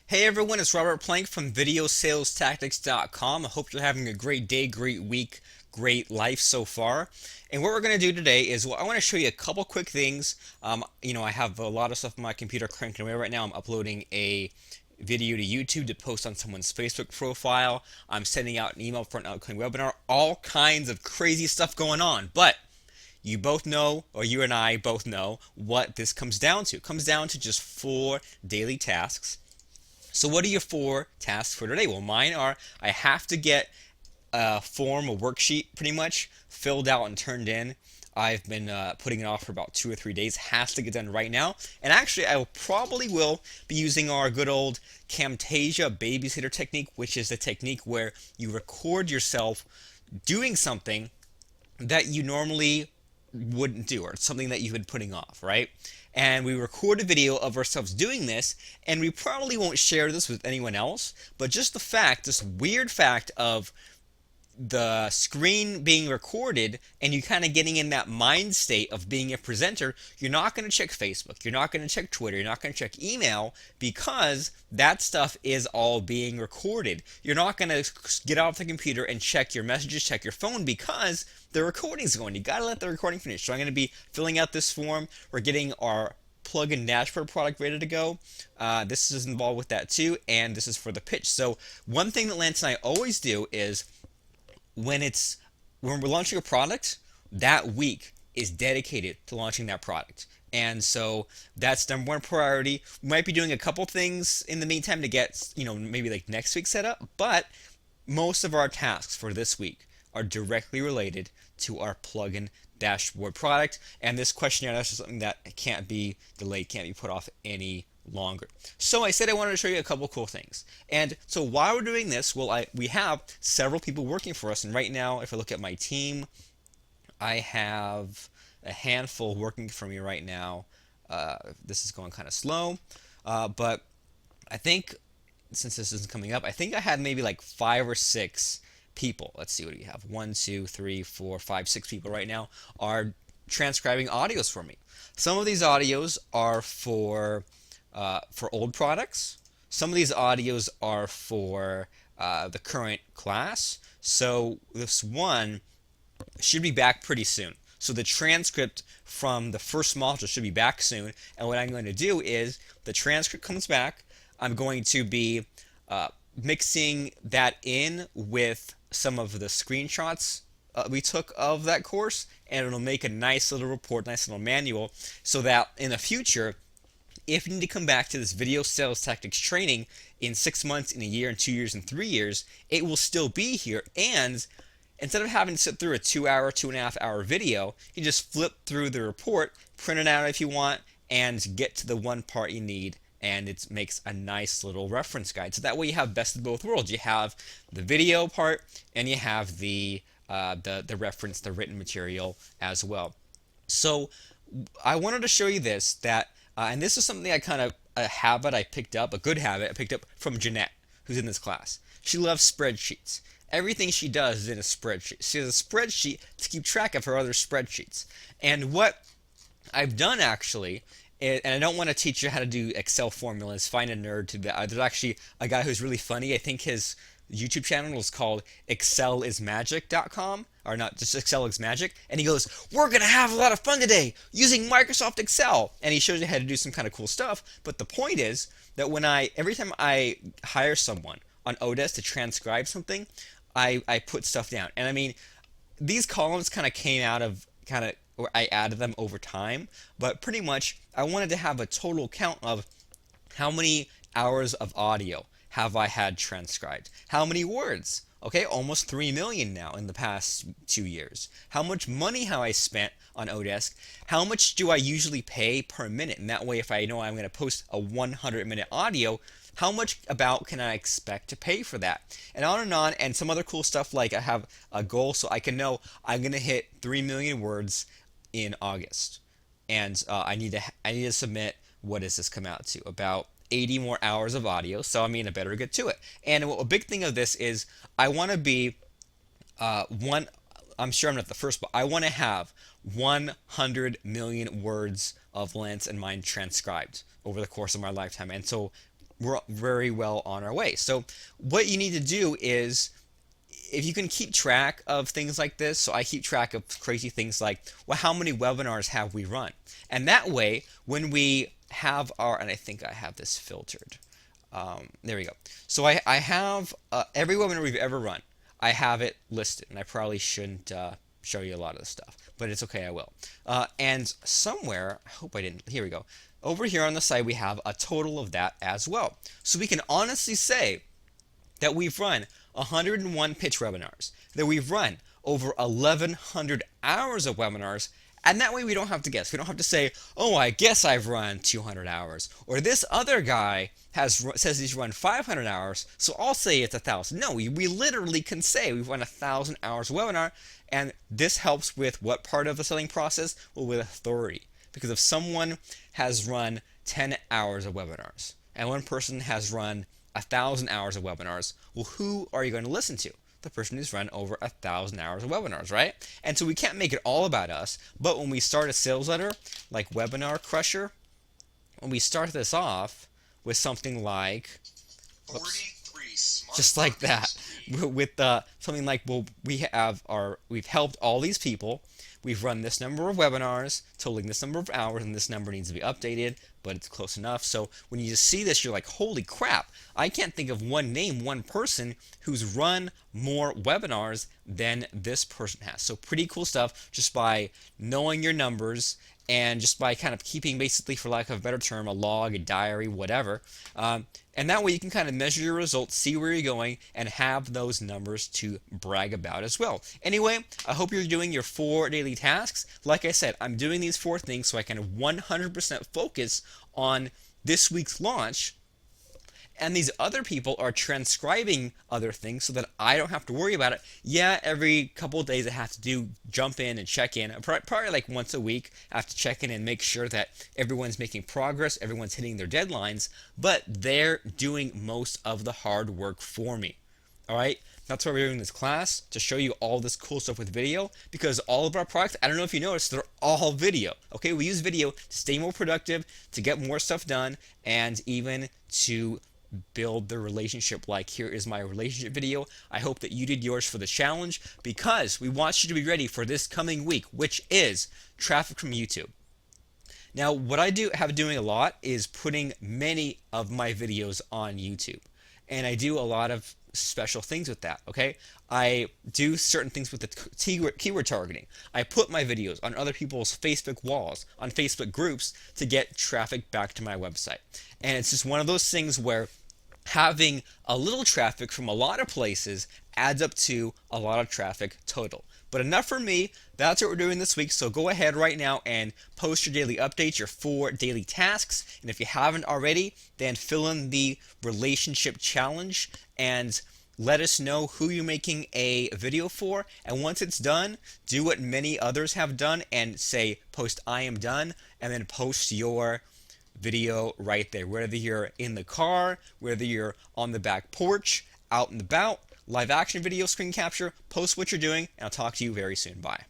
Hey everyone, it's Robert Plank from VideoSalesTactics.com. I hope you're having a great day, great week, great life so far. And what we're going to do today is I want to show you a couple quick things. I have a lot of stuff on my computer cranking away right now. I'm uploading a video to YouTube to post on someone's Facebook profile. I'm sending out an email for an upcoming webinar. All kinds of crazy stuff going on. But you both know, or you and I both know, what this comes down to. It comes down to just 4 daily tasks. So what are your 4 tasks for today? Well, mine are I have to get a form, a worksheet pretty much, filled out and turned in. I've been putting it off for about 2 or 3 days. Has to get done right now. And actually, I will be using our good old Camtasia babysitter technique, which is the technique where you record yourself doing something that you normally wouldn't do, or something that you've been putting off, right? And we record a video of ourselves doing this, and we probably won't share this with anyone else, but just this weird fact of the screen being recorded and you kind of getting in that mind state of being a presenter, you're not going to check Facebook, you're not going to check Twitter, you're not going to check email because that stuff is all being recorded. You're not going to get off the computer and check your messages, check your phone because the recording's going. You got to let the recording finish. So I'm going to be filling out this form. We're getting our plugin dashboard product ready to go. This is involved with that too, and this is for the pitch. So one thing that Lance and I always do is when we're launching a product, that week is dedicated to launching that product. And so that's number one priority. We might be doing a couple things in the meantime to get, maybe like next week set up, but most of our tasks for this week are directly related to our plugin dashboard product. And this questionnaire, that's just something that can't be delayed, can't be put off any longer. So I said I wanted to show you a couple cool things. And so while we're doing this, we have several people working for us. And right now, if I look at my team, I have a handful working for me right now. This is going kind of slow, but I think since this isn't coming up, I think I had maybe like 5 or 6 people. Let's see, what do you have? 1, 2, 3, 4, 5, 6 people right now are transcribing audios for me. Some of these audios are for old products. Some of these audios are for the current class. So this one should be back pretty soon. So the transcript from the first module should be back soon. And what I'm going to do is the transcript comes back. I'm going to be mixing that in with some of the screenshots we took of that course, and it'll make a nice little report, nice little manual, so that in the future, if you need to come back to this video sales tactics training in 6 months, in a year, in 2 years, in 3 years, it will still be here. And instead of having to sit through a 2-hour, 2.5-hour video, you just flip through the report, print it out if you want, and get to the one part you need. And it makes a nice little reference guide. So that way you have best of both worlds. You have the video part, and you have the reference, the written material as well. So I wanted to show you this, and this is something a good habit I picked up from Jeanette, who's in this class. She loves spreadsheets. Everything she does is in a spreadsheet. She has a spreadsheet to keep track of her other spreadsheets. And what I've done actually, and I don't want to teach you how to do Excel formulas, find a nerd to that. There's actually a guy who's really funny. I think his YouTube channel is called excelismagic.com, or not, just Excel is Magic, and he goes, we're going to have a lot of fun today using Microsoft Excel, and he shows you how to do some kind of cool stuff. But the point is that every time I hire someone on Odesk to transcribe something, I put stuff down. And I mean, these columns kind of came out of or I added them over time, but pretty much I wanted to have a total count of how many hours of audio have I had transcribed, how many words. Okay, almost 3 million now in the past 2 years. How much money have I spent on Odesk? How much do I usually pay per minute? And that way, if I know I'm going to post a 100-minute audio, how much about can I expect to pay for that? And on, and some other cool stuff, like I have a goal so I can know I'm going to hit 3 million words in August. And I need to submit, what does this come out to? About 80 more hours of audio, so I better get to it. And a big thing of this is I want to be I'm sure I'm not the first, but I want to have 100 million words of Lance and mine transcribed over the course of my lifetime. And so we're very well on our way. So what you need to do is, if you can keep track of things like this, so I keep track of crazy things like, well, how many webinars have we run? And that way, when we have our, and I think I have this filtered. There we go. So I have every webinar we've ever run. I have it listed, and I probably shouldn't show you a lot of this stuff, but it's okay, I will. And somewhere, I hope I didn't, here we go. Over here on the side, we have a total of that as well. So we can honestly say that we've run 101 pitch webinars, that we've run over 1,100 hours of webinars, and that way we don't have to guess. We don't have to say, oh, I guess I've run 200 hours, or this other guy says he's run 500 hours, so I'll say it's 1,000. No, we literally can say we've run 1,000 hours of webinar, and this helps with what part of the selling process? Well, with authority. Because if someone has run 10 hours of webinars, and one person has run 1,000 hours of webinars, well, who are you going to listen to? The person who's run over 1,000 hours of webinars, right? And so we can't make it all about us, but when we start a sales letter like Webinar Crusher, when we start this off with something like, just like that, with something like, well, we've helped all these people, we've run this number of webinars, totaling this number of hours, and this number needs to be updated, but it's close enough. So when you just see this, you're like, holy crap, I can't think of one person who's run more webinars than this person has. So pretty cool stuff just by knowing your numbers and just by kind of keeping, basically, for lack of a better term, a log, a diary, whatever. And that way you can kind of measure your results, see where you're going, and have those numbers to brag about as well. Anyway, I hope you're doing your 4 daily tasks. Like I said, I'm doing these 4 things so I can 100% focus on this week's launch, and these other people are transcribing other things so that I don't have to worry about it. Yeah, every couple of days I have to jump in and check in. Probably like once a week I have to check in and make sure that everyone's making progress, everyone's hitting their deadlines, but they're doing most of the hard work for me. Alright, that's why we're doing this class, to show you all this cool stuff with video, because all of our products, I don't know if you noticed, they're all video. Okay, we use video to stay more productive, to get more stuff done, and even to build the relationship. Like, here is my relationship video. I hope that you did yours for the challenge, because we want you to be ready for this coming week, which is traffic from YouTube. Now, what I have doing a lot is putting many of my videos on YouTube, and I do a lot of special things with that. Okay, I do certain things with the keyword targeting. I put my videos on other people's Facebook walls, on Facebook groups, to get traffic back to my website. And it's just one of those things where having a little traffic from a lot of places adds up to a lot of traffic total. But enough for me. That's what we're doing this week. So go ahead right now and post your daily updates, your 4 daily tasks. And if you haven't already, then fill in the relationship challenge and let us know who you're making a video for. And once it's done, do what many others have done and say, post I am done, and then post your video right there. Whether you're in the car, whether you're on the back porch, out and about, live action video, screen capture, post what you're doing, and I'll talk to you very soon. Bye.